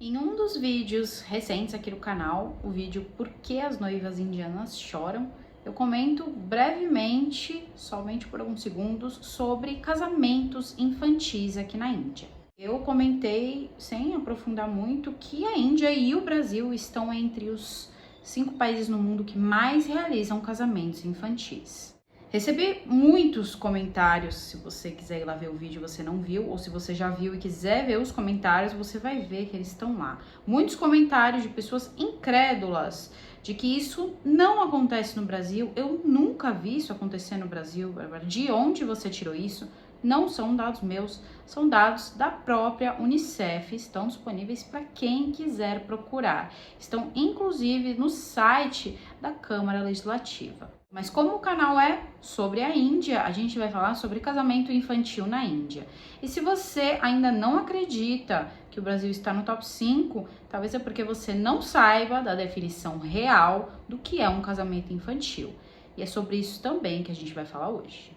Em um dos vídeos recentes aqui do canal, o vídeo Por que as noivas indianas choram, eu comento brevemente, somente por alguns segundos, sobre casamentos infantis aqui na Índia. Eu comentei, sem aprofundar muito, que a Índia e o Brasil estão entre os 5 países no mundo que mais realizam casamentos infantis. Recebi muitos comentários. Se você quiser ir lá ver o vídeo e você não viu, ou se você já viu e quiser ver os comentários, você vai ver que eles estão lá. Muitos comentários de pessoas incrédulas de que isso não acontece no Brasil. Eu nunca vi isso acontecer no Brasil. De onde você tirou isso? Não são dados meus, são dados da própria Unicef, estão disponíveis para quem quiser procurar. Estão inclusive no site da Câmara Legislativa. Mas como o canal é sobre a Índia, a gente vai falar sobre casamento infantil na Índia. E se você ainda não acredita que o Brasil está no top 5, talvez é porque você não saiba da definição real do que é um casamento infantil. E é sobre isso também que a gente vai falar hoje.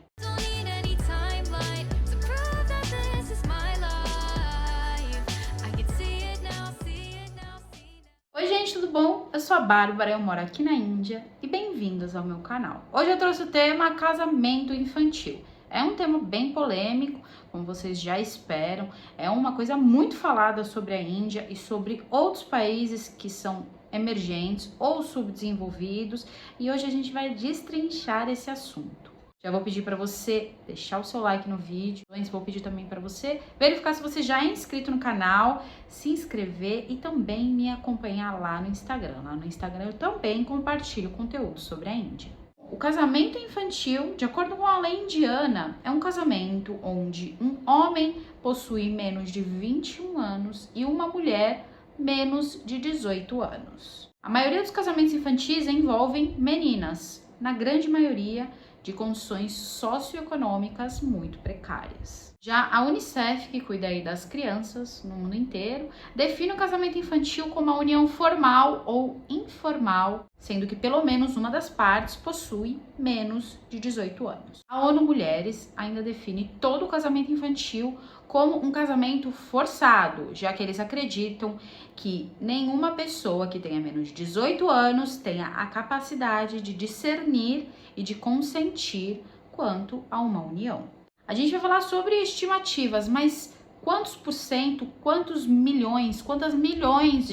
Oi gente, tudo bom? Eu sou a Bárbara, eu moro aqui na Índia e bem-vindos ao meu canal. Hoje eu trouxe o tema casamento infantil. É um tema bem polêmico, como vocês já esperam, é uma coisa muito falada sobre a Índia e sobre outros países que são emergentes ou subdesenvolvidos, e hoje a gente vai destrinchar esse assunto. Já vou pedir para você deixar o seu like no vídeo. Antes vou pedir também para você verificar se você já é inscrito no canal, se inscrever e também me acompanhar lá no Instagram. Lá no Instagram eu também compartilho conteúdo sobre a Índia. O casamento infantil, de acordo com a lei indiana, é um casamento onde um homem possui menos de 21 anos e uma mulher menos de 18 anos. A maioria dos casamentos infantis envolvem meninas, na grande maioria de condições socioeconômicas muito precárias. Já a Unicef, que cuida aí das crianças no mundo inteiro, define o casamento infantil como a união formal ou informal, sendo que pelo menos uma das partes possui menos de 18 anos. A ONU Mulheres ainda define todo o casamento infantil como um casamento forçado, já que eles acreditam que nenhuma pessoa que tenha menos de 18 anos tenha a capacidade de discernir e de consentir quanto a uma união. A gente vai falar sobre estimativas, mas quantos por cento, quantas milhões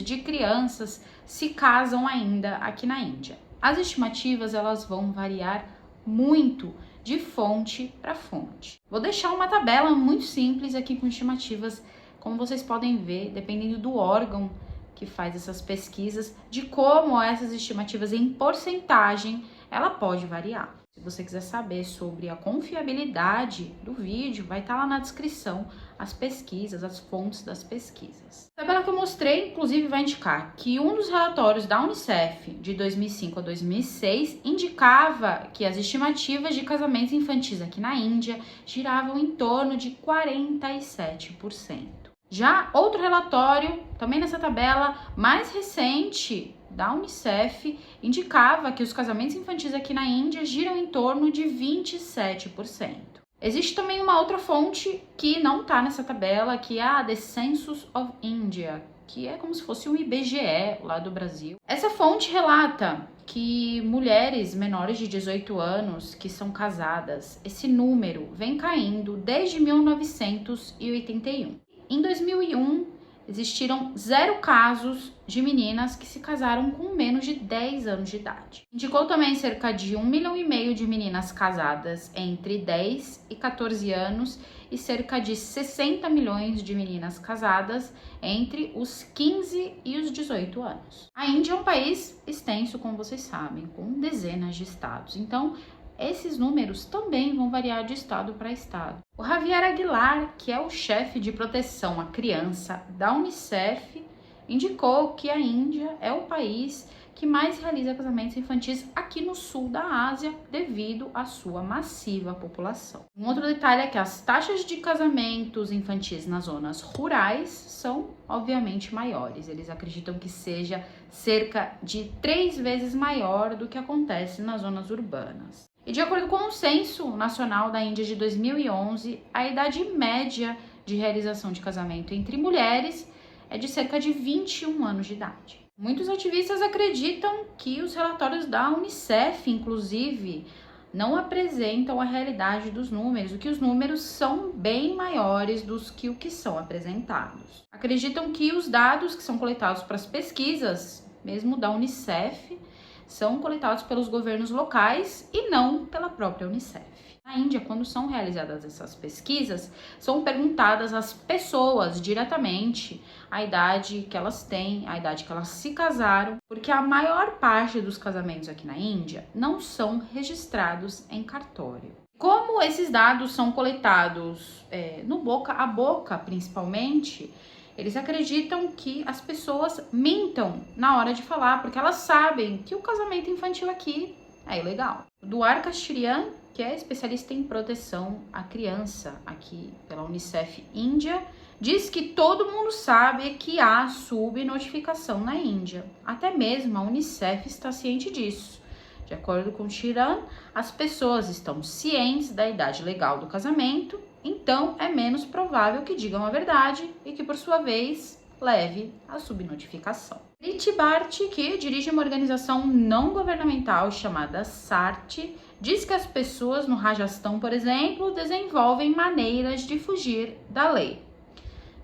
de crianças se casam ainda aqui na Índia? As estimativas, elas vão variar muito de fonte para fonte. Vou deixar uma tabela muito simples aqui com estimativas, como vocês podem ver, dependendo do órgão que faz essas pesquisas, de como essas estimativas em porcentagem, ela pode variar. Se você quiser saber sobre a confiabilidade do vídeo, vai estar lá na descrição as pesquisas, as fontes das pesquisas. A tabela que eu mostrei, inclusive, vai indicar que um dos relatórios da Unicef de 2005 a 2006 indicava que as estimativas de casamentos infantis aqui na Índia giravam em torno de 47%. Já outro relatório, também nessa tabela mais recente da Unicef, indicava que os casamentos infantis aqui na Índia giram em torno de 27%. Existe também uma outra fonte que não está nessa tabela, que é a The Census of India, que é como se fosse um IBGE lá do Brasil. Essa fonte relata que mulheres menores de 18 anos que são casadas, esse número vem caindo desde 1981. Em 2001, existiram 0 casos de meninas que se casaram com menos de 10 anos de idade. Indicou também cerca de 1,5 milhão de meninas casadas entre 10 e 14 anos e cerca de 60 milhões de meninas casadas entre os 15 e os 18 anos. A Índia é um país extenso, como vocês sabem, com dezenas de estados. Então, esses números também vão variar de estado para estado. O Javier Aguilar, que é o chefe de proteção à criança da Unicef, indicou que a Índia é o país que mais realiza casamentos infantis aqui no sul da Ásia devido à sua massiva população. Um outro detalhe é que as taxas de casamentos infantis nas zonas rurais são obviamente maiores. Eles acreditam que seja cerca de 3 vezes maior do que acontece nas zonas urbanas. E de acordo com o Censo Nacional da Índia de 2011, a idade média de realização de casamento entre mulheres é de cerca de 21 anos de idade. Muitos ativistas acreditam que os relatórios da Unicef, inclusive, não apresentam a realidade dos números, que os números são bem maiores do que o que são apresentados. Acreditam que os dados que são coletados para as pesquisas, mesmo da Unicef, são coletados pelos governos locais e não pela própria Unicef. Na Índia, quando são realizadas essas pesquisas, são perguntadas às pessoas diretamente a idade que elas têm, a idade que elas se casaram, porque a maior parte dos casamentos aqui na Índia não são registrados em cartório. Como esses dados são coletados no boca a boca, principalmente, eles acreditam que as pessoas mintam na hora de falar, porque elas sabem que o casamento infantil aqui é ilegal. O Dwarka Shriyan, que é especialista em proteção à criança aqui pela Unicef Índia, diz que todo mundo sabe que há subnotificação na Índia. Até mesmo a Unicef está ciente disso. De acordo com Shriyan, as pessoas estão cientes da idade legal do casamento, então é menos provável que digam a verdade e que, por sua vez, leve à subnotificação. Priti Bharti, que dirige uma organização não governamental chamada SART, diz que as pessoas no Rajastão, por exemplo, desenvolvem maneiras de fugir da lei.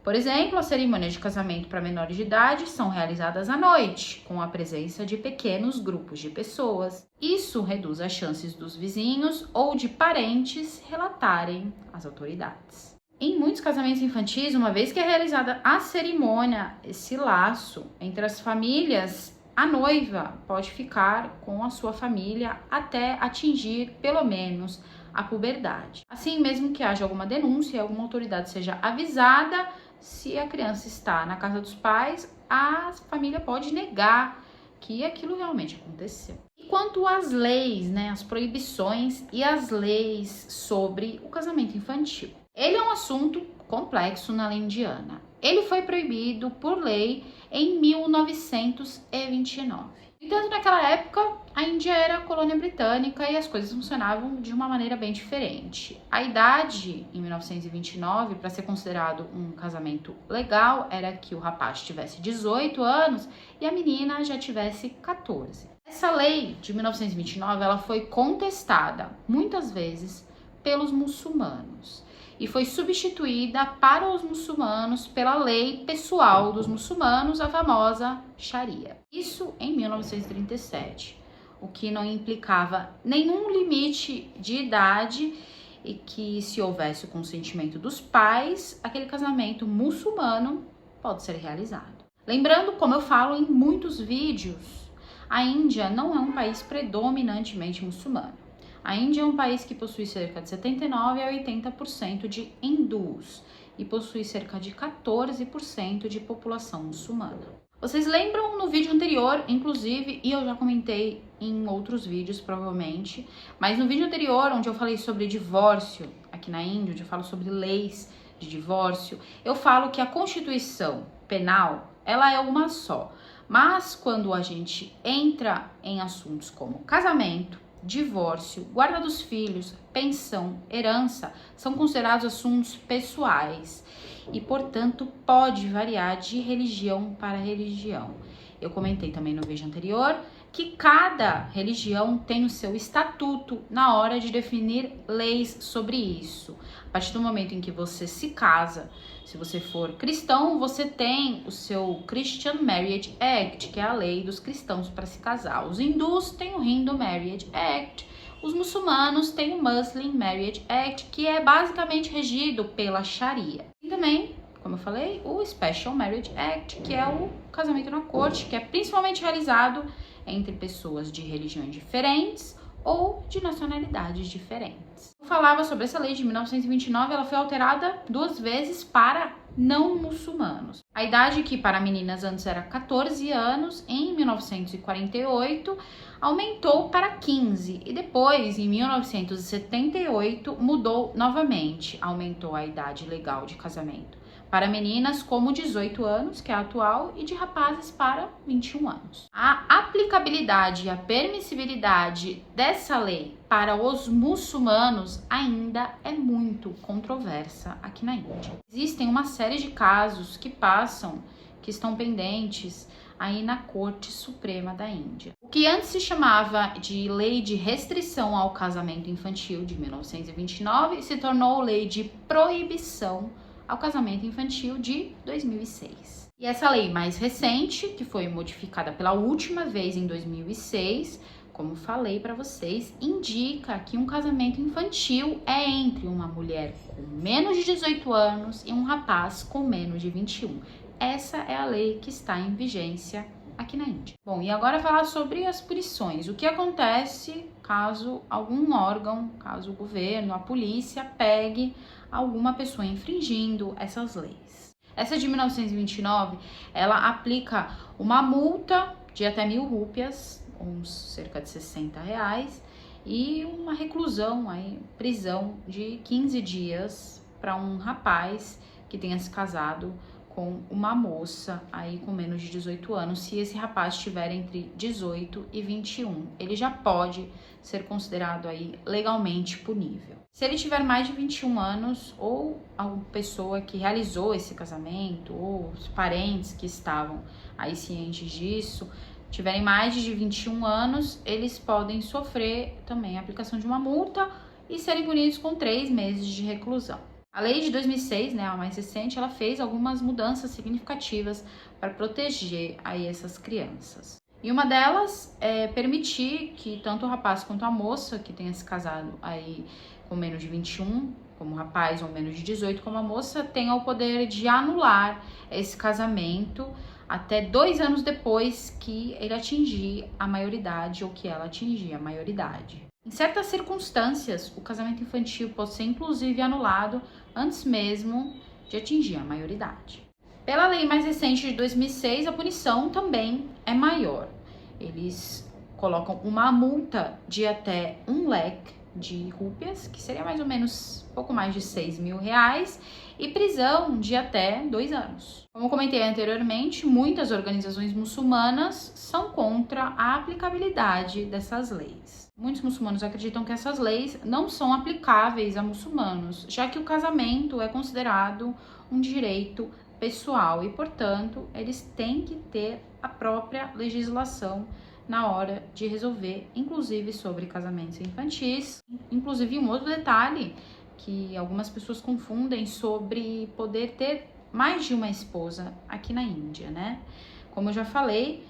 Por exemplo, as cerimônias de casamento para menores de idade são realizadas à noite, com a presença de pequenos grupos de pessoas. Isso reduz as chances dos vizinhos ou de parentes relatarem às autoridades. Em muitos casamentos infantis, uma vez que é realizada a cerimônia, esse laço entre as famílias, a noiva pode ficar com a sua família até atingir, pelo menos, a puberdade. Assim, mesmo que haja alguma denúncia, alguma autoridade seja avisada, se a criança está na casa dos pais, a família pode negar que aquilo realmente aconteceu. E quanto às leis, as proibições e as leis sobre o casamento infantil? Ele é um assunto complexo na lei indiana. Ele foi proibido por lei em 1929. Entanto, naquela época, a Índia era colônia britânica e as coisas funcionavam de uma maneira bem diferente. A idade, em 1929, para ser considerado um casamento legal, era que o rapaz tivesse 18 anos e a menina já tivesse 14. Essa lei de 1929, ela foi contestada muitas vezes pelos muçulmanos e foi substituída para os muçulmanos pela lei pessoal dos muçulmanos, a famosa Sharia. Isso em 1937, o que não implicava nenhum limite de idade e que, se houvesse o consentimento dos pais, aquele casamento muçulmano pode ser realizado. Lembrando, como eu falo em muitos vídeos, a Índia não é um país predominantemente muçulmano. A Índia é um país que possui cerca de 79% a 80% de hindus e possui cerca de 14% de população muçulmana. Vocês lembram no vídeo anterior, inclusive, e eu já comentei em outros vídeos provavelmente, mas no vídeo anterior, onde eu falei sobre divórcio aqui na Índia, onde eu falo sobre leis de divórcio, eu falo que a Constituição Penal, ela é uma só, mas quando a gente entra em assuntos como casamento, divórcio, guarda dos filhos, pensão, herança, são considerados assuntos pessoais e, portanto, pode variar de religião para religião. Eu comentei também no vídeo anterior que cada religião tem o seu estatuto na hora de definir leis sobre isso. A partir do momento em que você se casa, se você for cristão, você tem o seu Christian Marriage Act, que é a lei dos cristãos para se casar. Os hindus têm o Hindu Marriage Act. Os muçulmanos têm o Muslim Marriage Act, que é basicamente regido pela Sharia. E também, como eu falei, o Special Marriage Act, que é o casamento na corte, que é principalmente realizado entre pessoas de religiões diferentes ou de nacionalidades diferentes. Eu falava sobre essa lei de 1929, ela foi alterada 2 vezes para não muçulmanos. A idade que para meninas antes era 14 anos, em 1948 aumentou para 15 e depois, em 1978, mudou novamente, aumentou a idade legal de casamento para meninas como 18 anos, que é a atual, e de rapazes para 21 anos. A aplicabilidade e a permissibilidade dessa lei para os muçulmanos ainda é muito controversa aqui na Índia. Existem uma série de casos que passam que estão pendentes aí na Corte Suprema da Índia. O que antes se chamava de Lei de Restrição ao Casamento Infantil de 1929 se tornou Lei de Proibição ao Casamento Infantil de 2006. E essa lei mais recente, que foi modificada pela última vez em 2006, como falei para vocês, indica que um casamento infantil é entre uma mulher com menos de 18 anos e um rapaz com menos de 21. Essa é a lei que está em vigência aqui na Índia. Bom, e agora falar sobre as punições. O que acontece caso algum órgão, caso o governo, a polícia pegue alguma pessoa infringindo essas leis? Essa de 1929, ela aplica uma multa de até 1.000 rúpias, uns cerca de R$60, e uma reclusão, aí, prisão de 15 dias para um rapaz que tenha se casado com uma moça aí com menos de 18 anos. Se esse rapaz estiver entre 18 e 21, ele já pode ser considerado aí legalmente punível. Se ele tiver mais de 21 anos, ou a pessoa que realizou esse casamento, ou os parentes que estavam aí cientes disso, tiverem mais de 21 anos, eles podem sofrer também a aplicação de uma multa e serem punidos com 3 meses de reclusão. A lei de 2006, né, a mais recente, ela fez algumas mudanças significativas para proteger aí essas crianças. E uma delas é permitir que tanto o rapaz quanto a moça que tenha se casado aí com menos de 21, como o rapaz, ou menos de 18, como a moça, tenha o poder de anular esse casamento até 2 anos depois que ele atingir a maioridade ou que ela atingir a maioridade. Em certas circunstâncias, o casamento infantil pode ser inclusive anulado antes mesmo de atingir a maioridade. Pela lei mais recente de 2006, a punição também é maior. Eles colocam uma multa de até 1 lakh de rúpias, que seria mais ou menos pouco mais de R$6.000, e prisão de até 2 anos. Como comentei anteriormente, muitas organizações muçulmanas são contra a aplicabilidade dessas leis. Muitos muçulmanos acreditam que essas leis não são aplicáveis a muçulmanos, já que o casamento é considerado um direito pessoal e, portanto, eles têm que ter a própria legislação na hora de resolver, inclusive sobre casamentos infantis. Inclusive, um outro detalhe que algumas pessoas confundem sobre poder ter mais de uma esposa aqui na Índia, né? Como eu já falei,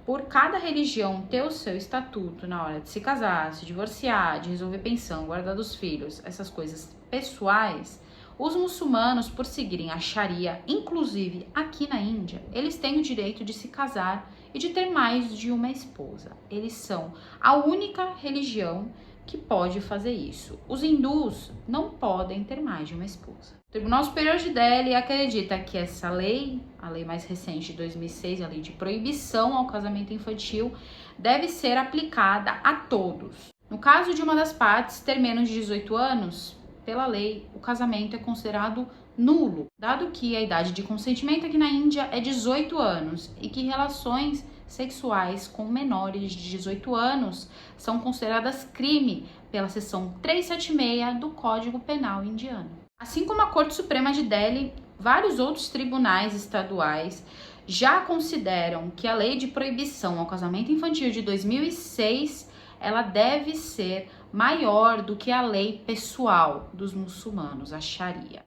por cada religião ter o seu estatuto na hora de se casar, se divorciar, de resolver pensão, guardar dos filhos, essas coisas pessoais, os muçulmanos, por seguirem a Sharia, inclusive aqui na Índia, eles têm o direito de se casar e de ter mais de uma esposa. Eles são a única religião que pode fazer isso. Os hindus não podem ter mais de uma esposa. O Tribunal Superior de Delhi acredita que essa lei, a lei mais recente de 2006, a lei de proibição ao casamento infantil, deve ser aplicada a todos. No caso de uma das partes ter menos de 18 anos, pela lei, o casamento é considerado nulo, dado que a idade de consentimento aqui na Índia é 18 anos e que relações sexuais com menores de 18 anos são consideradas crime pela seção 376 do Código Penal indiano. Assim como a Corte Suprema de Delhi, vários outros tribunais estaduais já consideram que a lei de proibição ao casamento infantil de 2006 ela deve ser maior do que a lei pessoal dos muçulmanos, a Sharia.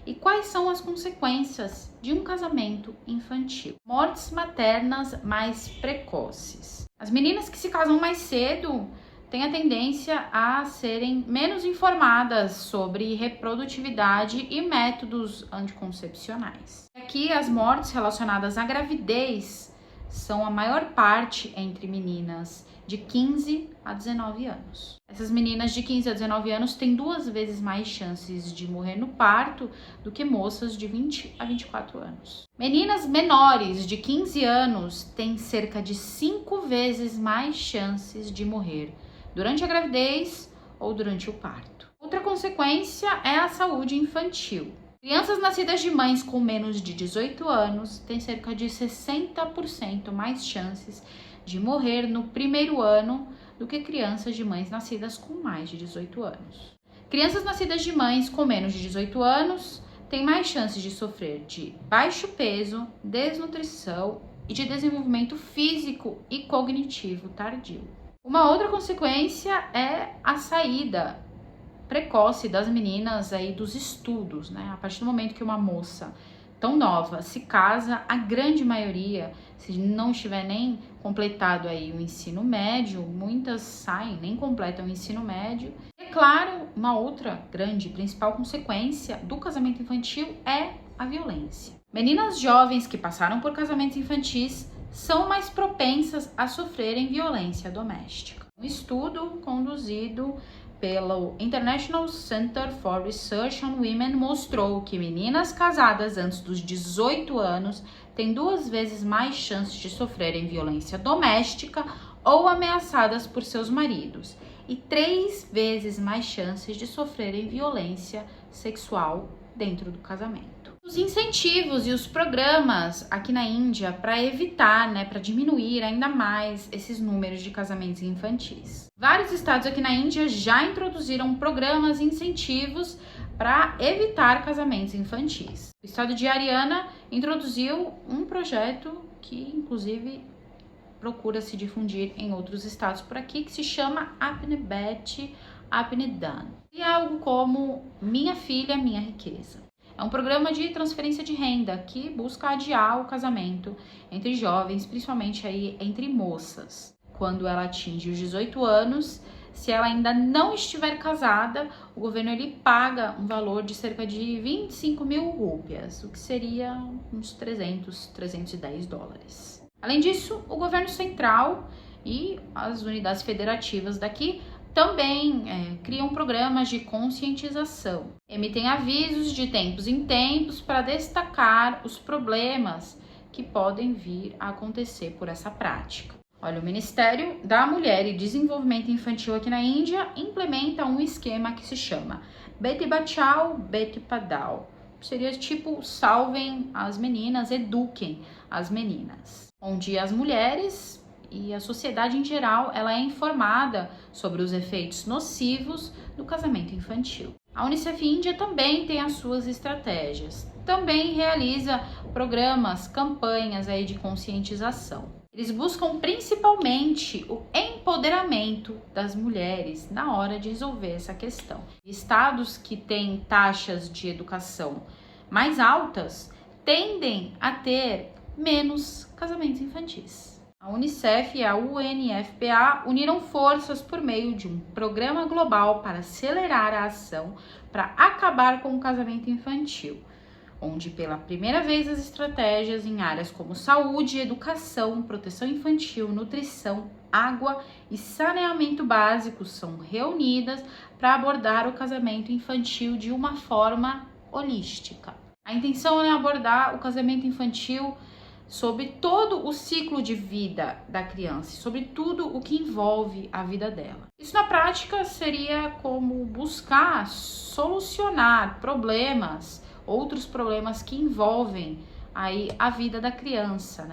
E quais são as consequências de um casamento infantil? Mortes maternas mais precoces. As meninas que se casam mais cedo têm a tendência a serem menos informadas sobre reprodutividade e métodos anticoncepcionais. Aqui, as mortes relacionadas à gravidez são a maior parte entre meninas de 15 a 19 anos. Essas meninas de 15 a 19 anos têm 2 vezes mais chances de morrer no parto do que moças de 20 a 24 anos. Meninas menores de 15 anos têm cerca de 5 vezes mais chances de morrer durante a gravidez ou durante o parto. Outra consequência é a saúde infantil. Crianças nascidas de mães com menos de 18 anos têm cerca de 60% mais chances de morrer no primeiro ano do que crianças de mães nascidas com mais de 18 anos. Crianças nascidas de mães com menos de 18 anos têm mais chances de sofrer de baixo peso, desnutrição e de desenvolvimento físico e cognitivo tardio. Uma outra consequência é a saída precoce das meninas aí dos estudos, né? A partir do momento que uma moça tão nova se casa, a grande maioria, se não estiver nem completado aí o ensino médio, muitas saem, nem completam o ensino médio. É claro, uma outra grande, principal consequência do casamento infantil é a violência. Meninas jovens que passaram por casamentos infantis são mais propensas a sofrerem violência doméstica. Um estudo conduzido pelo International Center for Research on Women mostrou que meninas casadas antes dos 18 anos têm 2 vezes mais chances de sofrerem violência doméstica ou ameaçadas por seus maridos e 3 vezes mais chances de sofrerem violência sexual dentro do casamento. Os incentivos e os programas aqui na Índia para evitar, para diminuir ainda mais esses números de casamentos infantis. Vários estados aqui na Índia já introduziram programas e incentivos para evitar casamentos infantis. O estado de Haryana introduziu um projeto que, inclusive, procura se difundir em outros estados por aqui, que se chama Apne Beti Apne Dan. E é algo como Minha Filha, Minha Riqueza. É um programa de transferência de renda que busca adiar o casamento entre jovens, principalmente aí entre moças. Quando ela atinge os 18 anos, se ela ainda não estiver casada, o governo ele paga um valor de cerca de 25 mil rúpias, o que seria uns 310 dólares. Além disso, o governo central e as unidades federativas daqui também criam programas de conscientização, emitem avisos de tempos em tempos para destacar os problemas que podem vir a acontecer por essa prática. Olha, o Ministério da Mulher e Desenvolvimento Infantil aqui na Índia implementa um esquema que se chama Beti Bachao, Beti Padhao. Seria tipo, salvem as meninas, eduquem as meninas, onde as mulheres e a sociedade em geral, ela é informada sobre os efeitos nocivos do casamento infantil. A Unicef Índia também tem as suas estratégias, também realiza programas, campanhas aí de conscientização. Eles buscam principalmente o empoderamento das mulheres na hora de resolver essa questão. Estados que têm taxas de educação mais altas tendem a ter menos casamentos infantis. A Unicef e a UNFPA uniram forças por meio de um programa global para acelerar a ação para acabar com o casamento infantil, onde pela primeira vez as estratégias em áreas como saúde, educação, proteção infantil, nutrição, água e saneamento básico são reunidas para abordar o casamento infantil de uma forma holística. A intenção é abordar o casamento infantil sobre todo o ciclo de vida da criança, sobre tudo o que envolve a vida dela. Isso na prática seria como buscar solucionar problemas, outros problemas que envolvem aí a vida da criança,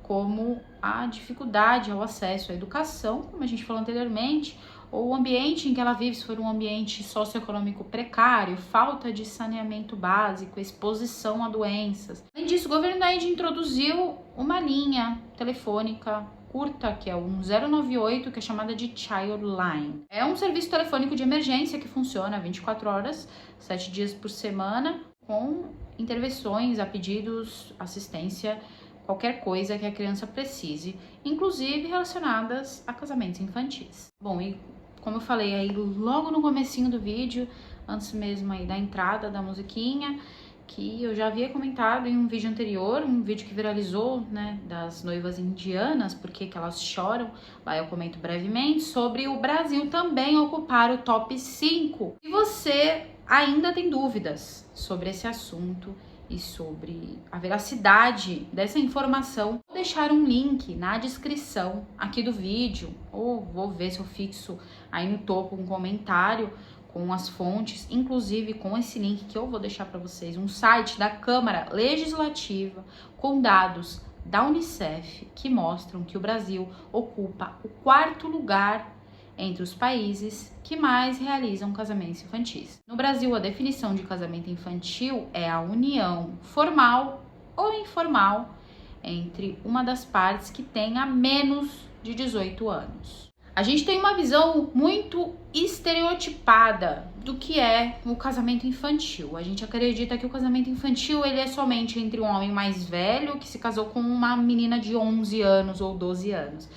como a dificuldade ao acesso à educação, como a gente falou anteriormente, ou o ambiente em que ela vive, se for um ambiente socioeconômico precário, falta de saneamento básico, exposição a doenças. Além disso, o governo da Índia introduziu uma linha telefônica curta, que é o 1098, que é chamada de Child Line. É um serviço telefônico de emergência que funciona 24 horas, 7 dias por semana, com intervenções a pedidos, assistência, qualquer coisa que a criança precise, inclusive relacionadas a casamentos infantis. Bom, e como eu falei aí logo no comecinho do vídeo, antes mesmo aí da entrada da musiquinha, que eu já havia comentado em um vídeo anterior, um vídeo que viralizou, das noivas indianas, porque que elas choram, lá eu comento brevemente, sobre o Brasil também ocupar o top 5. Se você ainda tem dúvidas sobre esse assunto e sobre a veracidade dessa informação, vou deixar um link na descrição aqui do vídeo, ou vou ver se eu fixo aí no topo um comentário com as fontes, inclusive com esse link que eu vou deixar para vocês, um site da Câmara Legislativa com dados da Unicef que mostram que o Brasil ocupa o 4º lugar entre os países que mais realizam casamentos infantis. No Brasil, a definição de casamento infantil é a união formal ou informal entre uma das partes que tenha menos de 18 anos. A gente tem uma visão muito estereotipada do que é o casamento infantil. A gente acredita que o casamento infantil ele é somente entre um homem mais velho que se casou com uma menina de 11 anos ou 12 anos.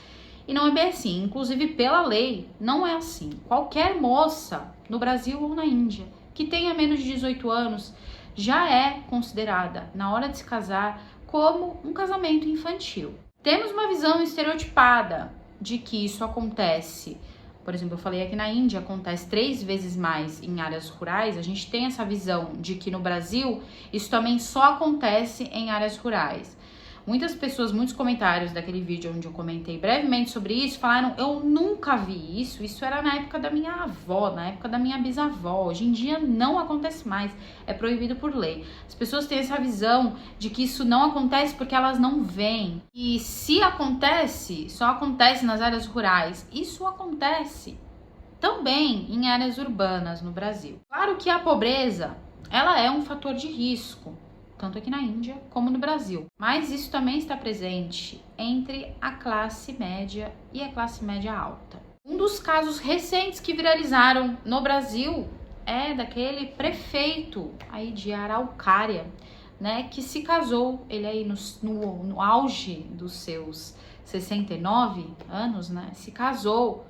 E não é bem assim. Inclusive, pela lei, não é assim. Qualquer moça, no Brasil ou na Índia, que tenha menos de 18 anos, já é considerada, na hora de se casar, como um casamento infantil. Temos uma visão estereotipada de que isso acontece, por exemplo, eu falei aqui na Índia, acontece 3 vezes mais em áreas rurais. A gente tem essa visão de que no Brasil isso também só acontece em áreas rurais. Muitas pessoas, muitos comentários daquele vídeo onde eu comentei brevemente sobre isso, falaram, eu nunca vi isso, isso era na época da minha avó, na época da minha bisavó, hoje em dia não acontece mais, é proibido por lei. As pessoas têm essa visão de que isso não acontece porque elas não veem. E se acontece, só acontece nas áreas rurais. Isso acontece também em áreas urbanas no Brasil. Claro que a pobreza, ela é um fator de risco, tanto aqui na Índia como no Brasil. Mas isso também está presente entre a classe média e a classe média alta. Um dos casos recentes que viralizaram no Brasil é daquele prefeito aí de Araucária, né, que se casou, ele aí no auge dos seus 69 anos, né, se casou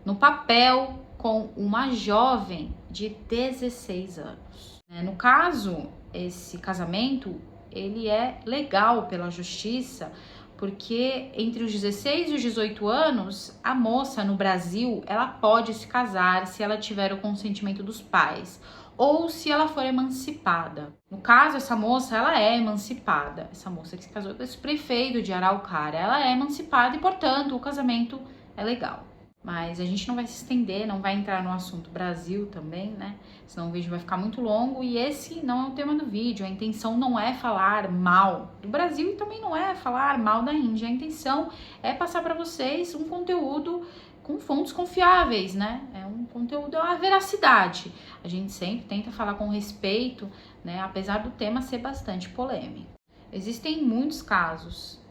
no papel com uma jovem de 16 anos. No caso, esse casamento, ele é legal pela justiça, porque entre os 16 e os 18 anos, a moça no Brasil, ela pode se casar se ela tiver o consentimento dos pais ou se ela for emancipada. No caso, essa moça, ela é emancipada. Essa moça que se casou com esse prefeito de Araucária, ela é emancipada e, portanto, o casamento é legal. Mas a gente não vai se estender, não vai entrar no assunto Brasil também, né? Senão o vídeo vai ficar muito longo e esse não é o tema do vídeo. A intenção não é falar mal do Brasil e também não é falar mal da Índia. A intenção é passar para vocês um conteúdo com fontes confiáveis, né? É um conteúdo, é uma veracidade. A gente sempre tenta falar com respeito, né? Apesar do tema ser bastante polêmico. Existem muitos casos,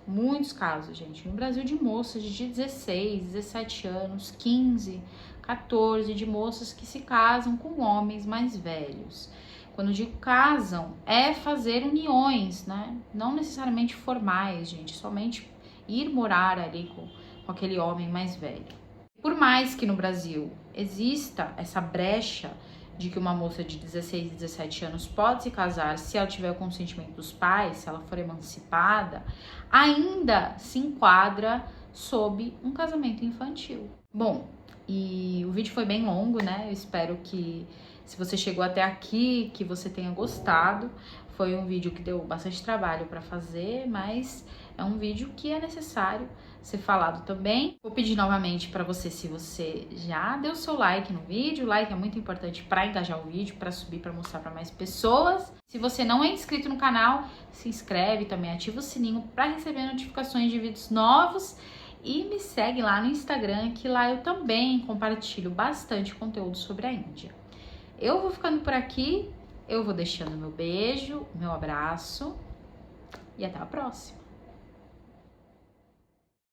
gente, no Brasil de moças de 16, 17 anos, 15, 14, de moças que se casam com homens mais velhos. Quando digo casam, é fazer uniões, né? Não necessariamente formais, gente, somente ir morar ali com aquele homem mais velho. Por mais que no Brasil exista essa brecha de que uma moça de 16 e 17 anos pode se casar se ela tiver o consentimento dos pais, se ela for emancipada, ainda se enquadra sob um casamento infantil. Bom, e o vídeo foi bem longo, né? Eu espero que, se você chegou até aqui, que você tenha gostado. Foi um vídeo que deu bastante trabalho para fazer, mas é um vídeo que é necessário ser falado também. Vou pedir novamente para você, se você já deu seu like no vídeo, o like é muito importante para engajar o vídeo, para subir, para mostrar para mais pessoas. Se você não é inscrito no canal, se inscreve também, ativa o sininho para receber notificações de vídeos novos e me segue lá no Instagram, que lá eu também compartilho bastante conteúdo sobre a Índia. Eu vou ficando por aqui, eu vou deixando meu beijo, meu abraço e até a próxima.